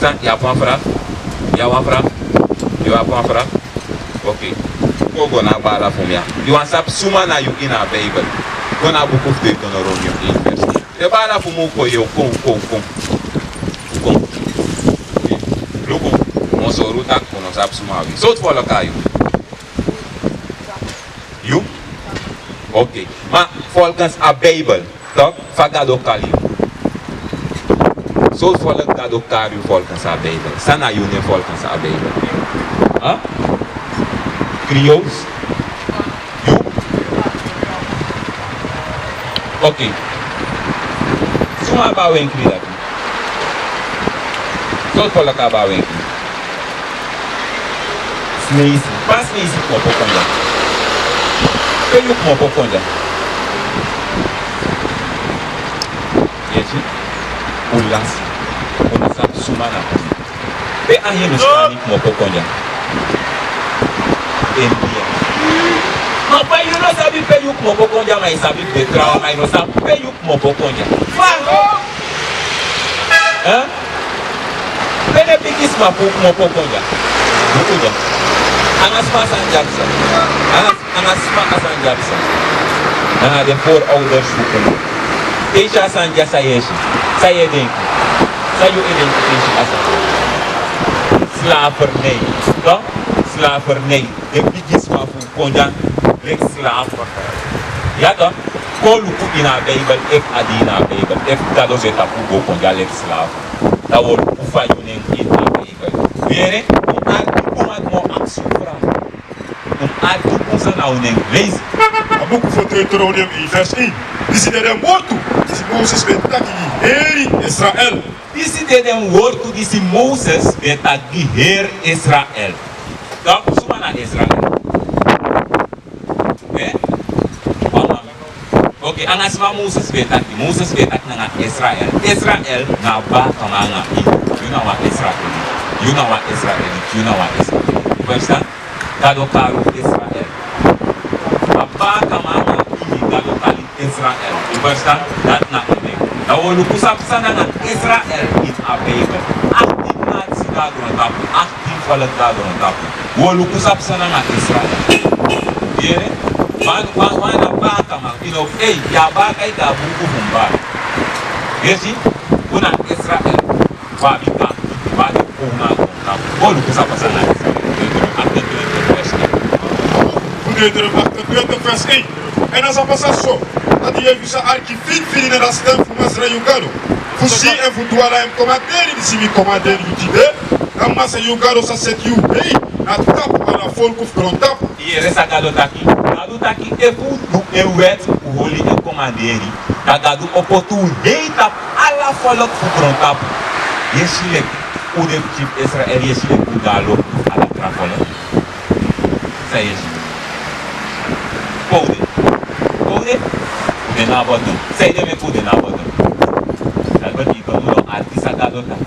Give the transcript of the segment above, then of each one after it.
Verstaan? Je hebt een vraag? Je hebt een vraag? Je hebt een vraag? Oké. Go naar bala voor mij. Je want sap suma na you in a Bijbel. Go naar boek of Deuteronomium 1 vers 1. De bala voor me ko yo kom. Look, onze ruta kono sap suma wi. Zo het volk aan you. You? Oké. Maar volgens a Bijbel, toch? Fagado kali. Zo het volk gado kari volgens a Bijbel. Sana you ne volgens a Bijbel. Huh? Creoles? You? Okay. Suma ba wenkri dati. Tot pala ka ba wenkri. Sneezy. Pas sneezy mo po konja. Peyuk mo po konja. Yechi. Ulas. Unasap suma na. Pe ahi nuskanik mo po konja. Mas you não sabe pegar o mopoconja, mas sabe pegar, mas não sabe pegar o mopoconja. Fala! Hã? Pede piquis mopoconja. Mopoconja. Anas pasan Jackson. Anas pasan Jackson. De voorouders zoeken. Deze san jasa yeshi. Saya denken. Saya identificatie asan. Slavernij. Toch? Slavernij. De piquis mopoconja. Lek slaven. Ja toch? Koluku in a Bijbel, if adi in a Bijbel, if gado zeta pugo konja lek slaven. Dat wordt ufajunen in a Bijbel. Weer kumat mo aksufra. Kumat nou neng lezen. A boek van Deuteronomium 1 vers 1. Disi de morto. Disi Moses betaki heri Israël. Disi de morto disi Moses betaki her Israël. Donc, sumana Israël. Oke, angasma Moses betak na Israel. Israel na ba kamanga. You know what Israel. You know what Israel. Understand? Gado karu Israel. Ba kamanga ini gado kali Israel. Understand? Dat na ode. Da wolu kusap sana na Israel in a Bijbel. 18 nazi gado na tapu. 18 volk gado na tapu. Wolu kusap sana na Israel. Yere? Wana baka man, you know, hey, ya baka ita buku humba. Yesi, una Israel, wabika, wadi kuna kuna. Bolu kusapa sana Deuteronomium 28 vers 1. En als dat zo, dat je even zijn archivier vinden dat stem voor Masra Yugado. Voor zie en voor Douala en commanderen, die zie we commanderen Jutide. Dan Masra Yugado sa set you, hey, na tap aan een volk of grondtap. Hier is Gado taki. Gado taki efu du ewet uholi en commanderi. Da Gado opotu heita ala volk voor grondtap. Yeshilek ude chip Israël yeshilek udalo ala trafolo. Say yeshi. Poude de na bottom. Say de me poude na bottom. Albert iko uno artista Gado taki.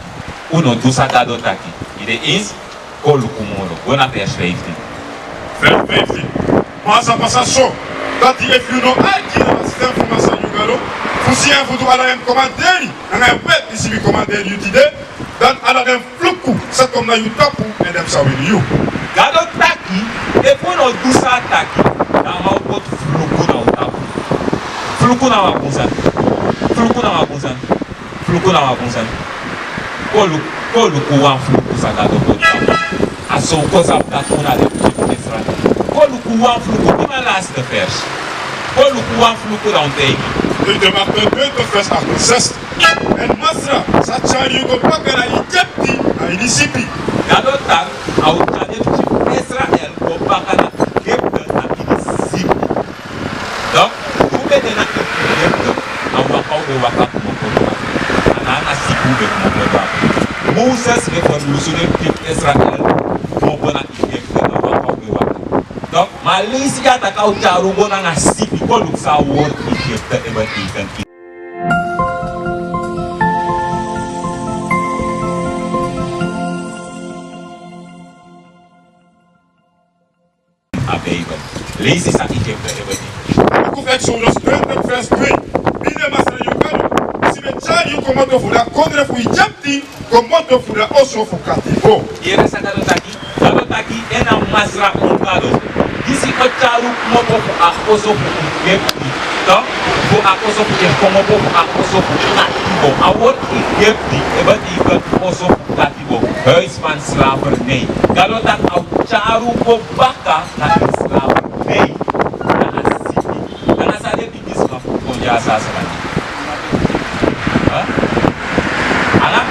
Uno du sagado taki. Ide is kolukumolo. Buona vers 15. Vers 15. Mas a passação, dat die if you know aqui na stem voor Masra Yugado. Voor zie en voor Douala en commanderen. En hij weet die zie we commanderen Jutide. Dan ala den fluku, zet om naar je tapu en dem zou in you. Gado taki, efu no dusa taki, na mau pot fluku na utapu. Fluku na wapunsan. Kolu kuwan fluku sa gado pot tapu. Aso kosa dat una de Israel. Kolu kuwan fluku, ima last vers. Kolu kuwan fluku na unteki. Deuteronomium 20 vers 68. En Masra, sa chari yugo paka na Egypti, na Inisipi. Gado tak, au tade chip Israel go baka na Egypte na Inisipi. Donc, ube de na Egypte, au wakau be waka kumokoto. Anana siku be kumokoto. Moses be forlusune chip Israel, kumokoto na Egypte na wakau be waka. Donc, Malaysia takau charugo na sipi koluk sa word Egypte eba ikan. Lees is aan Egypte. Boek of Exodus 20 vers 2. Binnen Masra Yugado, si we chari yu ko moto fuda kodre fu ijapti ko moto fuda oso fu katibo. Yere sa galo taki ena masra unkado. Disi ocharu moto fu a oso fu gepti. To fu a oso fu e komobo fu a oso fu katibo. Awot I gepti ebat I gat oso fu katibo. Huis van slavernij. Galo tak ocharu ko baka na slavernij. Na asipi. Na sa de bigisma fu konja asasana. Anga?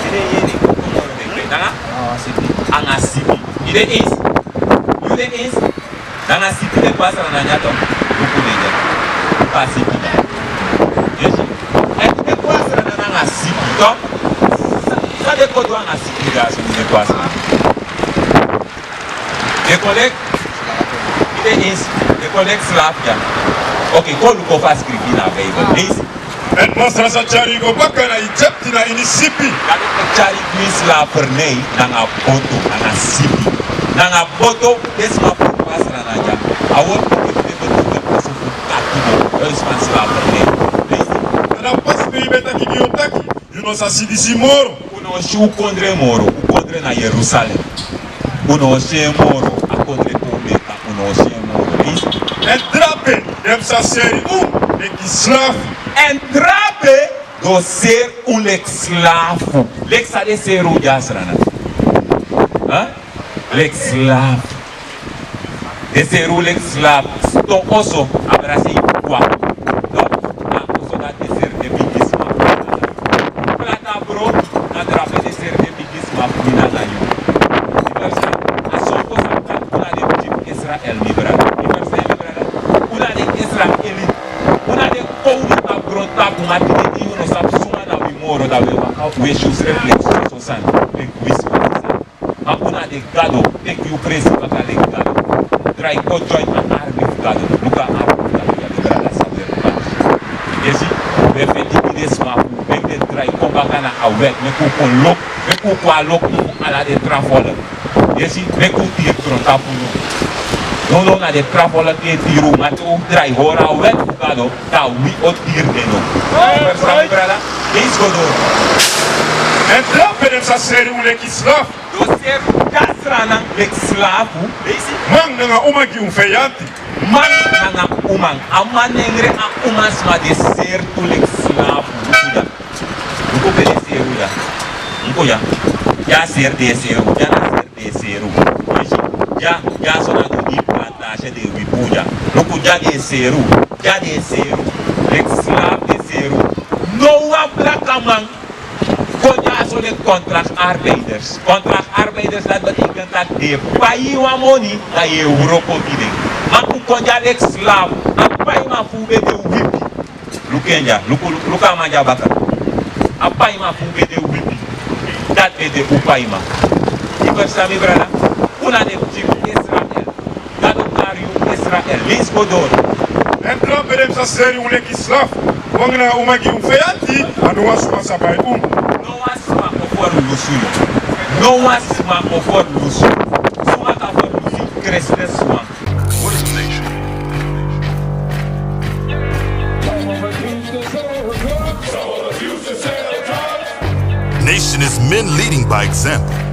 Ide yeni kumoro de nanga? Anga sipi. Ide is. Ide is. Nanga sipi de kwasa na nyato. Ukuleja. Ka sipi. Yes. De kwasa na nanga sipi to. Sa de kodo anga sipi ga so de kwasa. De collect. Ide is. De collect slap ya. Okay, ko lu ko fa script na Bible. Is. En masra sa chari go baka na ijapti na inisipi. Kali cari kuis la pernei nanga boto nanga sipi nanga boto desma pas nanaja awot ke beto pasu katibo response la pernei Na pas pe beta ki biotaki. Yuno sa sidisi moro. uno shu kondre moro kondre na Jerusalem uno she moro a kondre pometa uno she moro En drape dem sa seri de ki slav. entrape do ser un esclavo lex de ser u jasrana l'esclave de ser un esclave to oso abrasi kwa no na oso da de ser de bigisma plata bro na drape de ser de bigisma mina na yo diversa aso ko sa una de Israel libera diversa libera una de Israel una de kouni abronta kumati de uno sa suma na moro da we shoes reflex so san we wisma ma una de gado de que o preço para de gado trai ko join a arme gado luka arme gado ya libera la saber esi be feti desma be de trai ko bakana a wet me ko kon lok me ko kwa lok ala de trafola esi me ko tir tronta puno no na de trafola que tiro ma to trai hora wet gado ta wi o tir de no versa brada is godo En drape dem sa seri ki slav. do ser kasrana l'esclavo esi Man nga umagi feyanti. man nanga umang amanengre a umas ma de ser tu l'esclavo kuda uko bele seru ya ya ser de seru ya na ser de seru esi ya so na do plantage de wibuja loko ya de seru l'esclavo de seru no habla kaman Konja so de contractarbeiders dat betekent dat de paai wa money na Europa bieden. Maar ku konja lek slaaf, a paai ma fube de wipi. Lukenja, luka manja baka. A paai ma fube de wipi. Dat is de upaai ma. Diversa mi brada, una de jim Israel. Dat ook naar you Israel. Lees go door. En drape dem sa seri ki slav. Man nga umagi feyanti. Anu wasuma sa bai No asma ofor lusuyo. No asma ofor lusuyo. Suma ka for lusuyo cresce suma. What is a nation? Nation is men leading by example.